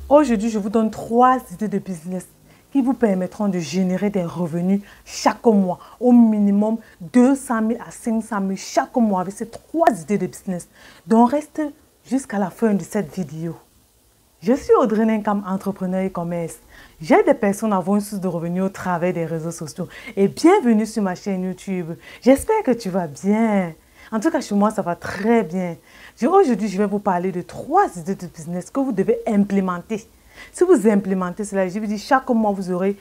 Aujourd'hui, je vous donne 3 idées de business qui vous permettront de générer des revenus chaque mois, au minimum 200 000 à 500 000 chaque mois avec ces 3 idées de business. Donc, reste jusqu'à la fin de cette vidéo. Je suis Audrey Nenkam, entrepreneur e-commerce. J'aide des personnes à avoir une source de revenus au travers des réseaux sociaux. Et bienvenue sur ma chaîne YouTube. J'espère que tu vas bien. En tout cas, chez moi, ça va très bien. Aujourd'hui, je vais vous parler de 3 idées de business que vous devez implémenter. Si vous implémentez cela, je vous dis, chaque mois, vous aurez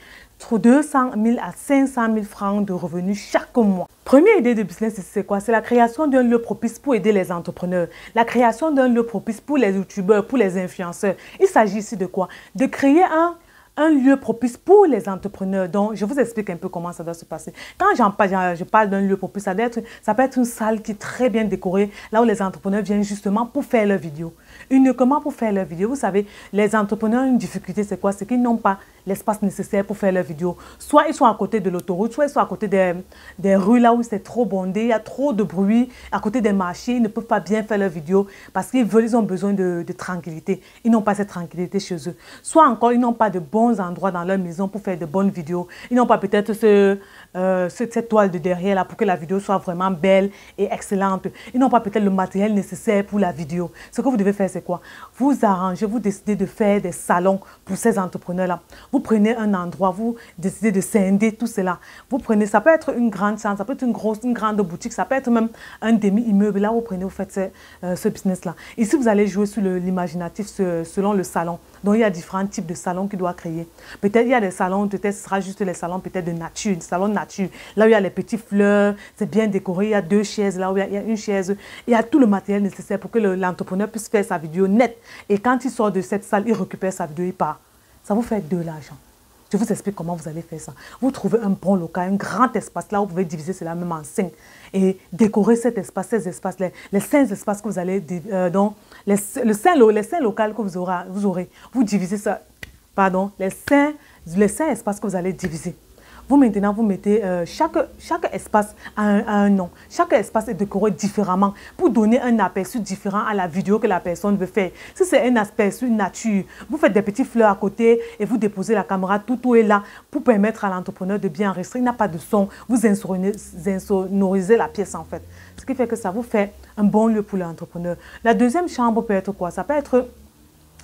200 000 à 500 000 francs de revenus chaque mois. Première idée de business, c'est quoi? C'est la création d'un lieu propice pour aider les entrepreneurs. La création d'un lieu propice pour les youtubeurs, pour les influenceurs. Il s'agit ici de quoi? De créer un lieu propice pour les entrepreneurs. Donc, je vous explique un peu comment ça doit se passer. Quand je parle d'un lieu propice, ça peut être une salle qui est très bien décorée, là où les entrepreneurs viennent justement pour faire leurs vidéos. Uniquement pour faire leurs vidéos. Vous savez, les entrepreneurs ont une difficulté, c'est quoi? C'est qu'ils n'ont pas l'espace nécessaire pour faire leurs vidéos. Soit ils sont à côté de l'autoroute, soit ils sont à côté des rues là où c'est trop bondé, il y a trop de bruit, à côté des marchés, ils ne peuvent pas bien faire leurs vidéos parce ils ont besoin de tranquillité. Ils n'ont pas cette tranquillité chez eux. Soit encore, ils n'ont pas de bons endroits dans leur maison pour faire de bonnes vidéos. Ils n'ont pas peut-être cette toile de derrière là pour que la vidéo soit vraiment belle et excellente. Ils n'ont pas peut-être le matériel nécessaire pour la vidéo. Ce que vous devez faire, c'est quoi? Vous arrangez, vous décidez de faire des salons pour ces entrepreneurs-là. Vous prenez un endroit, vous décidez de scinder tout cela. Vous prenez, ça peut être une grande chambre, ça peut être une grande boutique, ça peut être même un demi-immeuble. Là, vous prenez, vous faites ce business-là. Ici, vous allez jouer sur l'imaginatif selon le salon. Donc, il y a différents types de salons qu'il doit créer. Peut-être il y a des salons, peut-être ce sera juste les salons peut-être de nature, des salons de nature. Là où il y a les petites fleurs, c'est bien décoré, il y a 2 chaises, là où il y a une chaise. Il y a tout le matériel nécessaire pour que l'entrepreneur puisse faire sa vidéo nette. Et quand il sort de cette salle, il récupère sa vidéo, il part. Ça vous fait de l'argent. Je vous explique comment vous allez faire ça. Vous trouvez un bon local, un grand espace, là où vous pouvez diviser cela même en 5 et décorer cet espace, ces espaces, les 5 espaces que vous allez, les 5 locales que vous aurez, vous divisez ça, pardon, les 5 espaces que vous allez diviser. Vous maintenant, vous mettez chaque espace a un nom. Chaque espace est décoré différemment pour donner un aperçu différent à la vidéo que la personne veut faire. Si c'est un aperçu nature, vous faites des petites fleurs à côté et vous déposez la caméra tout est là pour permettre à l'entrepreneur de bien enregistrer. Il n'a pas de son, vous insonorisez la pièce en fait. Ce qui fait que ça vous fait un bon lieu pour l'entrepreneur. La deuxième chambre peut être quoi? Ça peut être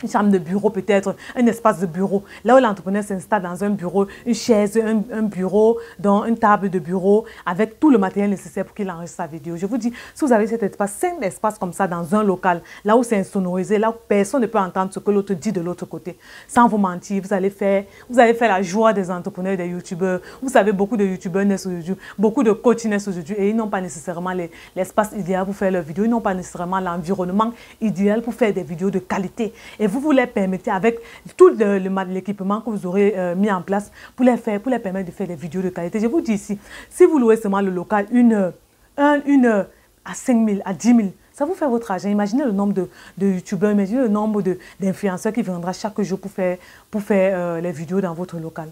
une chambre de bureau peut-être, un espace de bureau. Là où l'entrepreneur s'installe dans un bureau, une chaise, un bureau, dans une table de bureau, avec tout le matériel nécessaire pour qu'il enregistre sa vidéo. Je vous dis, si vous avez cet espace, 5 espaces comme ça dans un local, là où c'est insonorisé, là où personne ne peut entendre ce que l'autre dit de l'autre côté, sans vous mentir, vous allez faire la joie des entrepreneurs, des youtubeurs. Vous savez, beaucoup de youtubeurs naissent sur YouTube, beaucoup de coachs naissent sur YouTube et ils n'ont pas nécessairement l'espace idéal pour faire leurs vidéos, ils n'ont pas nécessairement l'environnement idéal pour faire des vidéos de qualité. Et vous les permettez avec tout l'équipement que vous aurez mis en place pour les permettre de faire des vidéos de qualité. Je vous dis ici, si vous louez seulement le local une heure à 5 000, à 10 000, ça vous fait votre argent. Imaginez le nombre de youtubeurs, imaginez le nombre d'influenceurs qui viendront chaque jour pour faire les vidéos dans votre local.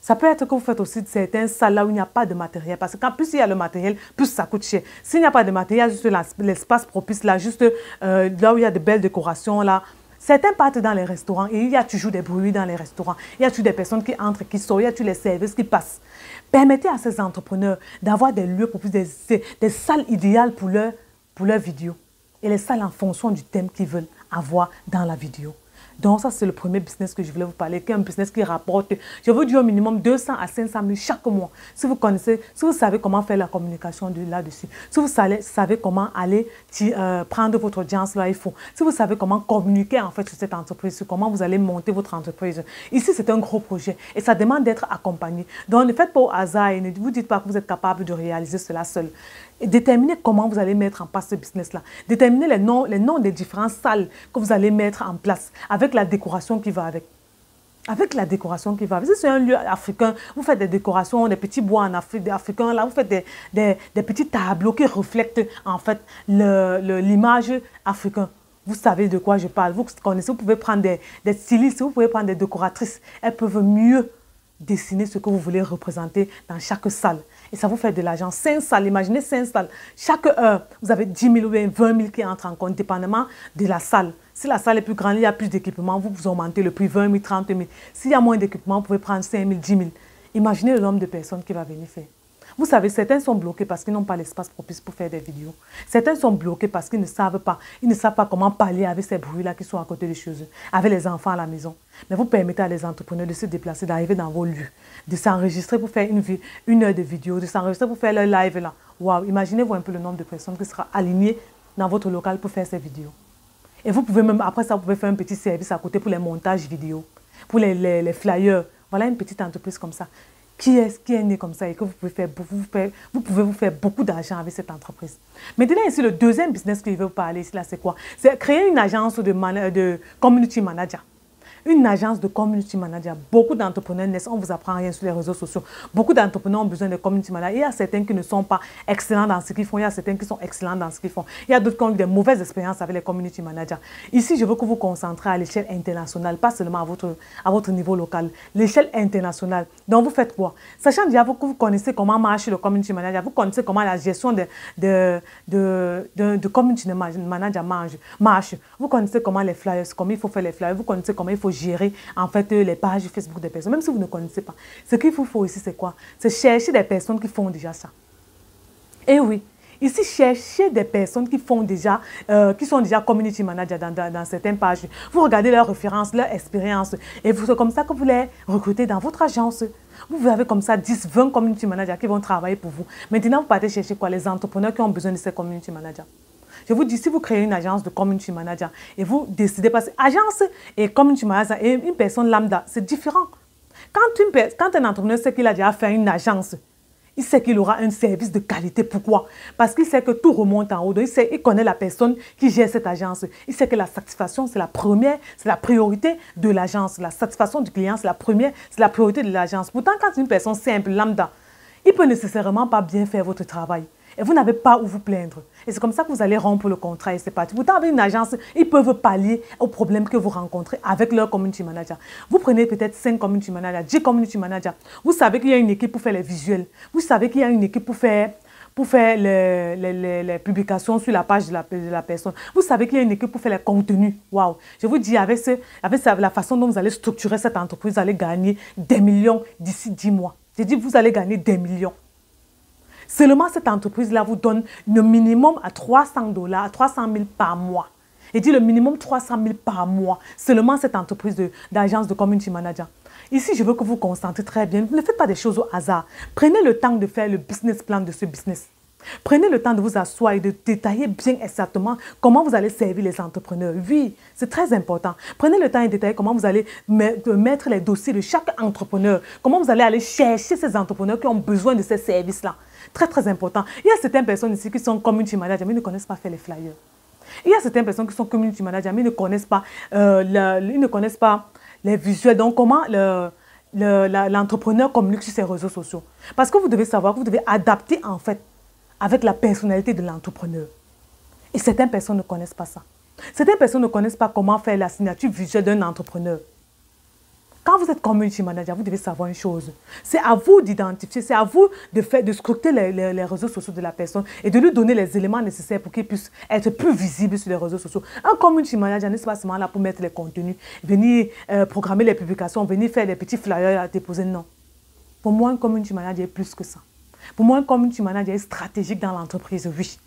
Ça peut être que vous faites aussi certaines salles là où il n'y a pas de matériel. Parce que plus il y a le matériel, plus ça coûte cher. S'il n'y a pas de matériel, juste l'espace propice là, juste là où il y a de belles décorations là. Certains partent dans les restaurants et il y a toujours des bruits dans les restaurants. Il y a toujours des personnes qui entrent, qui sortent, il y a toujours les services qui passent. Permettez à ces entrepreneurs d'avoir des lieux propices, des salles idéales pour leurs vidéos. Et les salles en fonction du thème qu'ils veulent avoir dans la vidéo. Donc ça, c'est le premier business que je voulais vous parler, qui est un business qui rapporte, je vous dis au minimum 200 à 500 000 chaque mois. Si vous connaissez, si vous savez comment faire la communication là-dessus, si vous savez comment aller prendre votre audience là, il faut. Si vous savez comment communiquer en fait sur cette entreprise, sur comment vous allez monter votre entreprise. Ici, c'est un gros projet et ça demande d'être accompagné. Donc ne faites pas au hasard et ne vous dites pas que vous êtes capable de réaliser cela seul. Et déterminez comment vous allez mettre en place ce business-là. Déterminez les noms des différentes salles que vous allez mettre en place avec la décoration qui va avec. Avec la décoration qui va avec. Si c'est un lieu africain, vous faites des décorations, des petits bois en Afrique, des africains, là, vous faites des petits tableaux qui reflètent en fait l'image africaine. Vous savez de quoi je parle. Vous connaissez, vous pouvez prendre des stylistes, vous pouvez prendre des décoratrices. Elles peuvent mieux dessiner ce que vous voulez représenter dans chaque salle. Et ça vous fait de l'argent. 5 salles, imaginez 5 salles. Chaque heure, vous avez 10 000 ou 20 000 qui entrent en compte, dépendamment de la salle. Si la salle est plus grande, il y a plus d'équipement, vous augmentez le prix 20 000, 30 000. S'il y a moins d'équipement, vous pouvez prendre 5 000, 10 000. Imaginez le nombre de personnes qui va venir faire. Vous savez, certains sont bloqués parce qu'ils n'ont pas l'espace propice pour faire des vidéos. Certains sont bloqués parce qu'ils ne savent pas. Ils ne savent pas comment parler avec ces bruits-là qui sont à côté de chez eux, avec les enfants à la maison. Mais vous permettez à les entrepreneurs de se déplacer, d'arriver dans vos lieux, de s'enregistrer pour faire une heure de vidéo, de s'enregistrer pour faire leur live là. Waouh, imaginez-vous un peu le nombre de personnes qui sera alignées dans votre local pour faire ces vidéos. Et vous pouvez même, après ça, vous pouvez faire un petit service à côté pour les montages vidéo, pour les flyers. Voilà une petite entreprise comme ça. Qui est né comme ça et que vous pouvez vous faire beaucoup d'argent avec cette entreprise. Maintenant, ici, le deuxième business que je veux vous parler ici, là, c'est quoi? C'est créer une agence de community manager. Une agence de community manager. Beaucoup d'entrepreneurs naissent, on ne vous apprend rien sur les réseaux sociaux. Beaucoup d'entrepreneurs ont besoin de community manager. Il y a certains qui ne sont pas excellents dans ce qu'ils font. Il y a certains qui sont excellents dans ce qu'ils font. Il y a d'autres qui ont eu des mauvaises expériences avec les community managers. Ici, je veux que vous vous concentrez à l'échelle internationale, pas seulement à votre niveau local. L'échelle internationale. Donc, vous faites quoi? Sachant déjà que vous connaissez comment marche le community manager, vous connaissez comment la gestion de community manager marche. Vous connaissez comment les flyers, comment il faut faire les flyers. Vous connaissez comment il faut gérer en fait les pages Facebook des personnes, même si vous ne connaissez pas. Ce qu'il vous faut ici, c'est quoi? C'est chercher des personnes qui font déjà ça. Et oui, ici, cherchez des personnes qui sont déjà community manager dans certaines pages. Vous regardez leurs références, leur expérience, et c'est comme ça que vous les recrutez dans votre agence. Vous avez comme ça 10, 20 community managers qui vont travailler pour vous. Maintenant, vous partez chercher quoi? Les entrepreneurs qui ont besoin de ces community managers. Je vous dis, si vous créez une agence de community manager et vous décidez, parce que agence et community manager et une personne lambda, c'est différent. Quand un entrepreneur sait qu'il a déjà fait une agence, il sait qu'il aura un service de qualité. Pourquoi? Parce qu'il sait que tout remonte en haut. Il connaît la personne qui gère cette agence. Il sait que la satisfaction, c'est la première, c'est la priorité de l'agence. La satisfaction du client, c'est la première, c'est la priorité de l'agence. Pourtant, quand une personne simple, lambda, il ne peut nécessairement pas bien faire votre travail. Et vous n'avez pas où vous plaindre. Et c'est comme ça que vous allez rompre le contrat et c'est parti. Pourtant, avec une agence, ils peuvent pallier aux problèmes que vous rencontrez avec leur community manager. Vous prenez peut-être 5 community managers, 10 community managers. Vous savez qu'il y a une équipe pour faire les visuels. Vous savez qu'il y a une équipe pour faire les publications sur la page de la personne. Vous savez qu'il y a une équipe pour faire les contenus. Waouh! Je vous dis, avec la façon dont vous allez structurer cette entreprise, vous allez gagner des millions d'ici 10 mois. J'ai dit, vous allez gagner des millions. Seulement, cette entreprise-là vous donne le minimum à $300, à 300 000 par mois. Et dit le minimum 300 000 par mois. Seulement cette entreprise d'agence de community manager. Ici, je veux que vous vous concentrez très bien. Ne faites pas des choses au hasard. Prenez le temps de faire le business plan de ce business. Prenez le temps de vous asseoir et de détailler bien exactement comment vous allez servir les entrepreneurs. Oui, c'est très important. Prenez le temps et détailler comment vous allez mettre les dossiers de chaque entrepreneur. Comment vous allez aller chercher ces entrepreneurs qui ont besoin de ces services-là. Très, très important. Il y a certaines personnes ici qui sont community managers, mais ils ne connaissent pas faire les flyers. Il y a certaines personnes qui sont community managers, mais ils ne connaissent pas, les visuels. Donc, comment l'entrepreneur communique sur ses réseaux sociaux. Parce que vous devez savoir que vous devez adapter, en fait, avec la personnalité de l'entrepreneur. Et certaines personnes ne connaissent pas ça. Certaines personnes ne connaissent pas comment faire la signature visuelle d'un entrepreneur. Quand vous êtes community manager, vous devez savoir une chose. C'est à vous d'identifier, c'est à vous de scruter les réseaux sociaux de la personne et de lui donner les éléments nécessaires pour qu'il puisse être plus visible sur les réseaux sociaux. Un community manager n'est pas seulement là pour mettre les contenus, venir programmer les publications, venir faire des petits flyers à déposer. Non. Pour moi, un community manager est plus que ça. Pour moi, un community manager est stratégique dans l'entreprise, oui.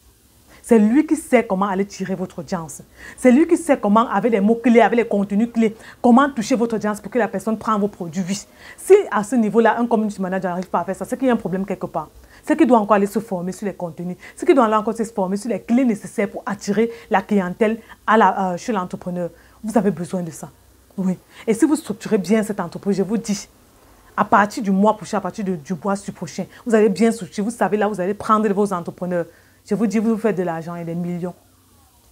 C'est lui qui sait comment aller tirer votre audience. C'est lui qui sait comment, avec les mots-clés, avec les contenus clés, comment toucher votre audience pour que la personne prenne vos produits. Oui. Si à ce niveau-là, un community manager n'arrive pas à faire ça, c'est qu'il y a un problème quelque part. C'est qu'il doit encore aller se former sur les contenus. C'est qu'il doit aller encore se former sur les clés nécessaires pour attirer la clientèle chez l'entrepreneur. Vous avez besoin de ça. Oui. Et si vous structurez bien cette entreprise, je vous dis, à partir du mois prochain, à partir du mois prochain, vous allez bien structurer. Vous savez là, vous allez prendre vos entrepreneurs. Je vous dis, vous faites de l'argent et des millions.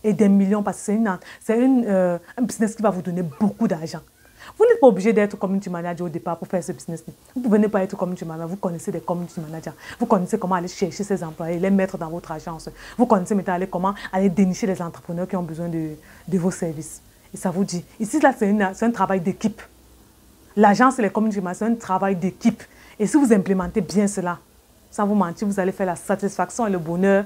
Et des millions parce que c'est un business qui va vous donner beaucoup d'argent. Vous n'êtes pas obligé d'être community manager au départ pour faire ce business. Vous ne pouvez pas être community manager. Vous connaissez des community managers. Vous connaissez comment aller chercher ces employés, les mettre dans votre agence. Vous connaissez maintenant comment aller dénicher les entrepreneurs qui ont besoin de vos services. Et ça vous dit. Ici, là, c'est un travail d'équipe. L'agence et les community managers, c'est un travail d'équipe. Et si vous implémentez bien cela, sans vous mentir, vous allez faire la satisfaction et le bonheur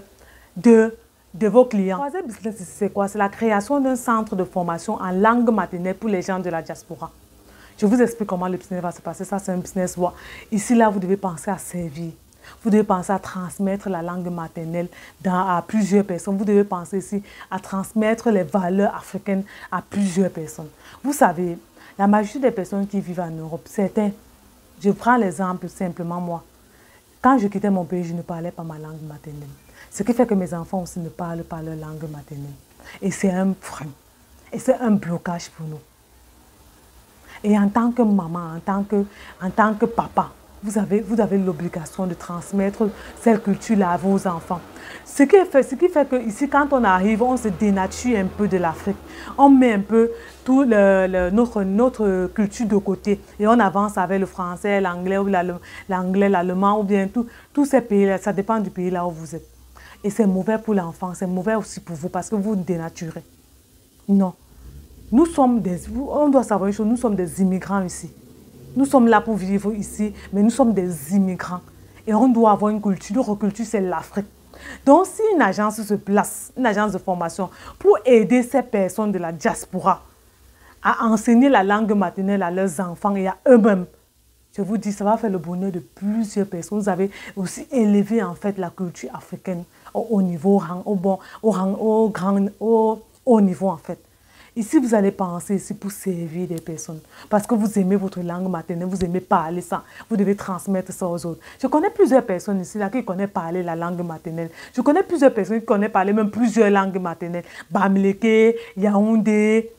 de vos clients. Le troisième business, c'est quoi? C'est la création d'un centre de formation en langue maternelle pour les gens de la diaspora. Je vous explique comment le business va se passer. Ça, c'est un business. Ici, là, vous devez penser à servir. Vous devez penser à transmettre la langue maternelle à plusieurs personnes. Vous devez penser ici à transmettre les valeurs africaines à plusieurs personnes. Vous savez, la majorité des personnes qui vivent en Europe, certains, je prends l'exemple simplement moi. Quand je quittais mon pays, je ne parlais pas ma langue maternelle. Ce qui fait que mes enfants aussi ne parlent pas leur langue maternelle. Et c'est un frein. Et c'est un blocage pour nous. Et en tant que maman, en tant que papa, vous avez l'obligation de transmettre cette culture-là à vos enfants. Ce qui fait que ici, quand on arrive, on se dénature un peu de l'Afrique. On met un peu toute notre culture de côté et on avance avec le français, l'anglais, ou l'allemand, ou bien tous ces pays-là. Ça dépend du pays là où vous êtes. Et c'est mauvais pour l'enfant, c'est mauvais aussi pour vous parce que vous dénaturez. Non. Nous sommes on doit savoir une chose, nous sommes des immigrants ici. Nous sommes là pour vivre ici, mais nous sommes des immigrants. Et on doit avoir une culture. Notre culture, c'est l'Afrique. Donc, si une agence se place, une agence de formation, pour aider ces personnes de la diaspora à enseigner la langue maternelle à leurs enfants et à eux-mêmes, je vous dis, ça va faire le bonheur de plusieurs personnes. Vous avez aussi élevé, en fait, la culture africaine au niveau, au niveau, en fait. Ici, vous allez penser ici pour servir des personnes. Parce que vous aimez votre langue maternelle, vous aimez parler ça. Vous devez transmettre ça aux autres. Je connais plusieurs personnes ici là, qui connaissent parler la langue maternelle. Je connais plusieurs personnes qui connaissent parler même plusieurs langues maternelles. Bamileke, Yaoundé,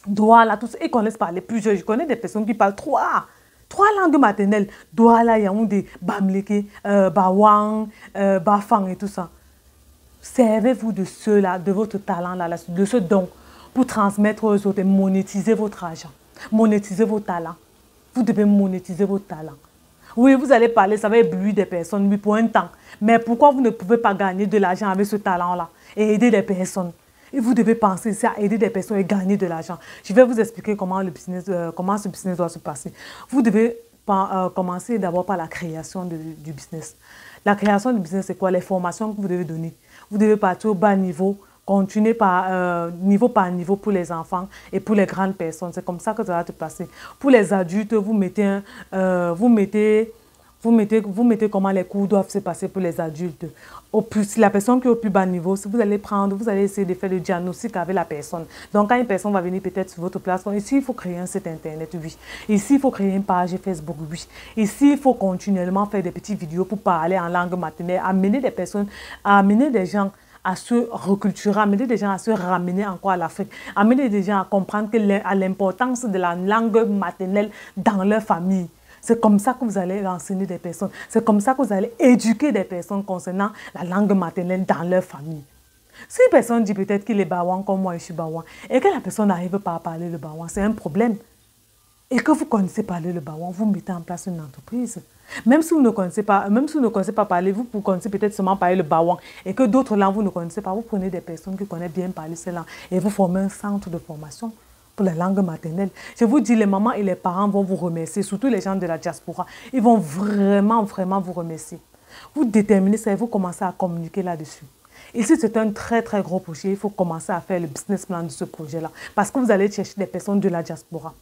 Douala, tout ça. Ils connaissent parler plusieurs. Je connais des personnes qui parlent trois langues maternelles. Douala, Yaoundé, Bamileke, Bawang, Bafang et tout ça. Servez-vous de ceux-là, de votre talent là, de ce don, pour transmettre aux autres et monétiser votre argent, monétiser vos talents. Vous devez monétiser vos talents. Oui, vous allez parler, ça va éblouir des personnes, oui, pour un temps. Mais pourquoi vous ne pouvez pas gagner de l'argent avec ce talent-là et aider des personnes? Et vous devez penser ici à aider des personnes et gagner de l'argent. Je vais vous expliquer comment ce business doit se passer. Vous devez commencer d'abord par la création du business. La création du business, c'est quoi? Les formations que vous devez donner. Vous devez partir au bas niveau, continuer niveau par niveau pour les enfants et pour les grandes personnes. C'est comme ça que ça va te passer. Pour les adultes, vous mettez comment les cours doivent se passer pour les adultes. La personne qui est au plus bas niveau, si vous allez essayer de faire le diagnostic avec la personne. Donc, quand une personne va venir peut-être sur votre plateforme, ici, il faut créer un site internet, oui. Ici, il faut créer une page Facebook, oui. Ici, il faut continuellement faire des petites vidéos pour parler en langue maternelle, amener des personnes, amener des gens à se reculturer, amener des gens à se ramener encore à l'Afrique, amener des gens à comprendre l'importance de la langue maternelle dans leur famille. C'est comme ça que vous allez enseigner des personnes. C'est comme ça que vous allez éduquer des personnes concernant la langue maternelle dans leur famille. Si une personne dit peut-être qu'il est Bawang comme moi, je suis Bawang, et que la personne n'arrive pas à parler le Bawang, c'est un problème. Et que vous connaissez parler le Bawang, vous mettez en place une entreprise. Même si vous ne connaissez pas parler, vous connaissez peut-être seulement parler le Bawang et que d'autres langues vous ne connaissez pas, vous prenez des personnes qui connaissent bien parler ces langues et vous formez un centre de formation pour la langue maternelle. Je vous dis, les mamans et les parents vont vous remercier, surtout les gens de la diaspora. Ils vont vraiment, vraiment vous remercier. Vous déterminez ça et vous commencez à communiquer là-dessus. Ici, c'est un très, très gros projet. Il faut commencer à faire le business plan de ce projet-là. Parce que vous allez chercher des personnes de la diaspora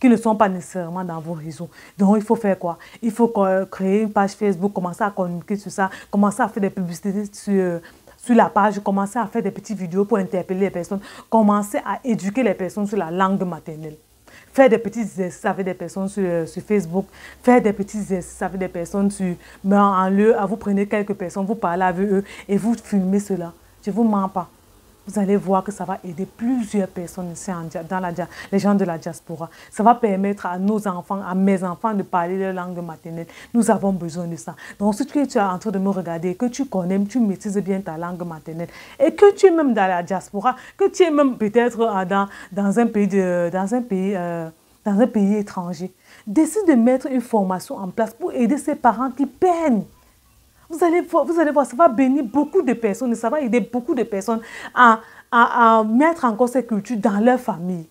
qui ne sont pas nécessairement dans vos réseaux. Donc, il faut faire quoi? Il faut créer une page Facebook, commencer à communiquer sur ça, commencer à faire des publicités sur la page, commencer à faire des petites vidéos pour interpeller les personnes, commencer à éduquer les personnes sur la langue maternelle. Faire des petits exercices avec des personnes sur Facebook, faire des petits exercices avec des personnes vous prenez quelques personnes, vous parlez avec eux et vous filmez cela. Je ne vous mens pas. Vous allez voir que ça va aider plusieurs personnes ici, les gens de la diaspora. Ça va permettre à nos enfants, à mes enfants de parler leur langue maternelle. Nous avons besoin de ça. Donc, si tu es en train de me regarder, que tu connais, tu maîtrises bien ta langue maternelle et que tu es même dans la diaspora, que tu es même peut-être dans un pays étranger, décide de mettre une formation en place pour aider ces parents qui peinent. Vous allez voir, ça va bénir beaucoup de personnes et ça va aider beaucoup de personnes à mettre encore ces cultures dans leur famille.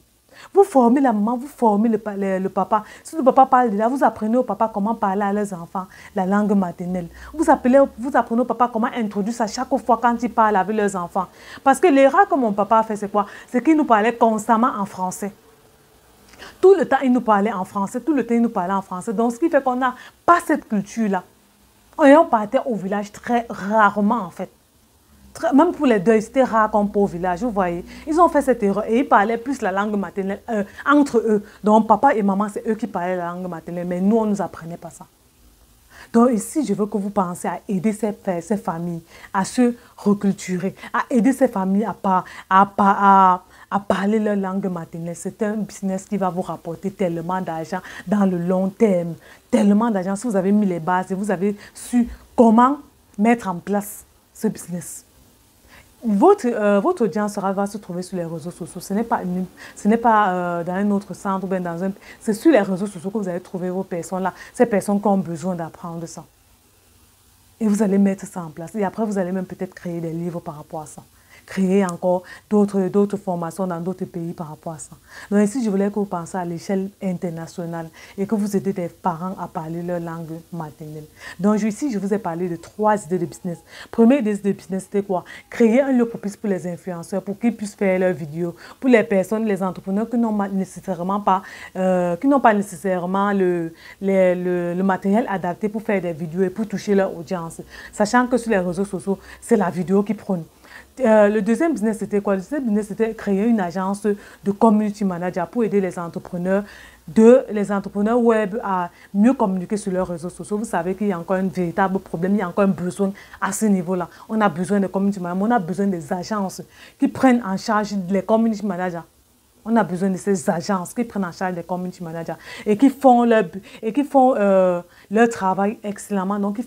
Vous formez la maman, vous formez le papa. Si le papa parle de là, vous apprenez au papa comment parler à leurs enfants, la langue maternelle. Vous apprenez au papa comment introduire ça chaque fois quand il parle avec leurs enfants. Parce que l'erreur que mon papa a fait, c'est quoi? C'est qu'il nous parlait constamment en français. Tout le temps, il nous parlait en français. Tout le temps, il nous parlait en français. Donc, ce qui fait qu'on n'a pas cette culture-là. Et on partait au village très rarement, en fait. Même pour les deuils, c'était rare qu'on part au village, vous voyez. Ils ont fait cette erreur et ils parlaient plus la langue maternelle entre eux. Donc, papa et maman, c'est eux qui parlaient la langue maternelle, mais nous, on ne nous apprenait pas ça. Donc, ici, je veux que vous pensiez à aider ces familles à se reculturer, à aider ces familles à parler leur langue maternelle. C'est un business qui va vous rapporter tellement d'argent dans le long terme. Tellement d'argent si vous avez mis les bases et vous avez su comment mettre en place ce business. Votre audience va se trouver sur les réseaux sociaux. Ce n'est pas dans un autre centre ou bien dans un... C'est sur les réseaux sociaux que vous allez trouver vos personnes là. Ces personnes qui ont besoin d'apprendre ça. Et vous allez mettre ça en place. Et après, vous allez même peut-être créer des livres par rapport à ça. Créer encore d'autres formations dans d'autres pays par rapport à ça. Donc ici, je voulais que vous pensiez à l'échelle internationale et que vous aidez des parents à parler leur langue maternelle. Donc ici, je vous ai parlé de 3 idées de business. Première idée de business, c'était quoi? Créer un lieu propice pour les influenceurs, pour qu'ils puissent faire leurs vidéos. Pour les personnes, les entrepreneurs qui n'ont nécessairement pas le matériel adapté pour faire des vidéos et pour toucher leur audience. Sachant que sur les réseaux sociaux, c'est la vidéo qui prône. Le deuxième business, c'était quoi? Le deuxième business, c'était créer une agence de community manager pour aider les entrepreneurs web à mieux communiquer sur leurs réseaux sociaux. Vous savez qu'il y a encore un véritable problème, il y a encore un besoin à ce niveau-là. On a besoin de community managers, on a besoin des agences qui prennent en charge les community managers. On a besoin de ces agences qui prennent en charge les community managers et qui font leur travail excellemment, donc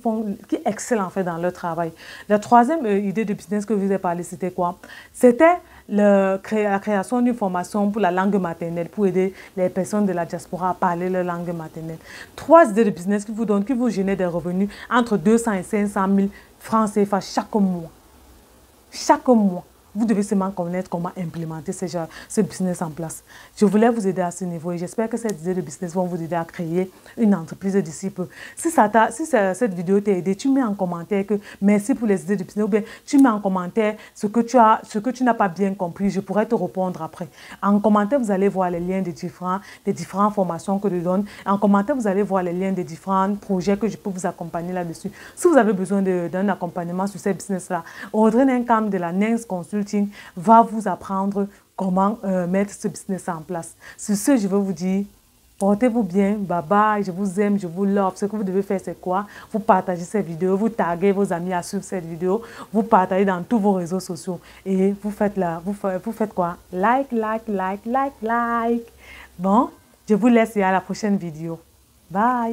qui excellent en fait dans leur travail. La troisième idée de business que je vous ai parlé, c'était quoi? C'était la création d'une formation pour la langue maternelle, pour aider les personnes de la diaspora à parler leur langue maternelle. 3 idées de business qui vous génèrent des revenus entre 200 et 500 000 francs CFA chaque mois. Chaque mois. Vous devez seulement connaître comment implémenter ce business en place. Je voulais vous aider à ce niveau et j'espère que ces idées de business vont vous aider à créer une entreprise d'ici peu. Si cette vidéo t'a aidé, tu mets en commentaire que merci pour les idées de business ou bien tu mets en commentaire ce que tu n'as pas bien compris. Je pourrais te répondre après. En commentaire, vous allez voir les liens des différentes formations que je donne. En commentaire, vous allez voir les liens des différents projets que je peux vous accompagner là-dessus. Si vous avez besoin d'un accompagnement sur ces business-là, Audrey Nenkam de la Nens Consulting va vous apprendre comment mettre ce business en place. Sur ce, je veux vous dire, portez-vous bien, bye bye, je vous aime, je vous love. Ce que vous devez faire, c'est quoi? Vous partagez cette vidéo, vous taguez vos amis à suivre cette vidéo, vous partagez dans tous vos réseaux sociaux et vous faites quoi? Like. Bon, je vous laisse et à la prochaine vidéo. Bye!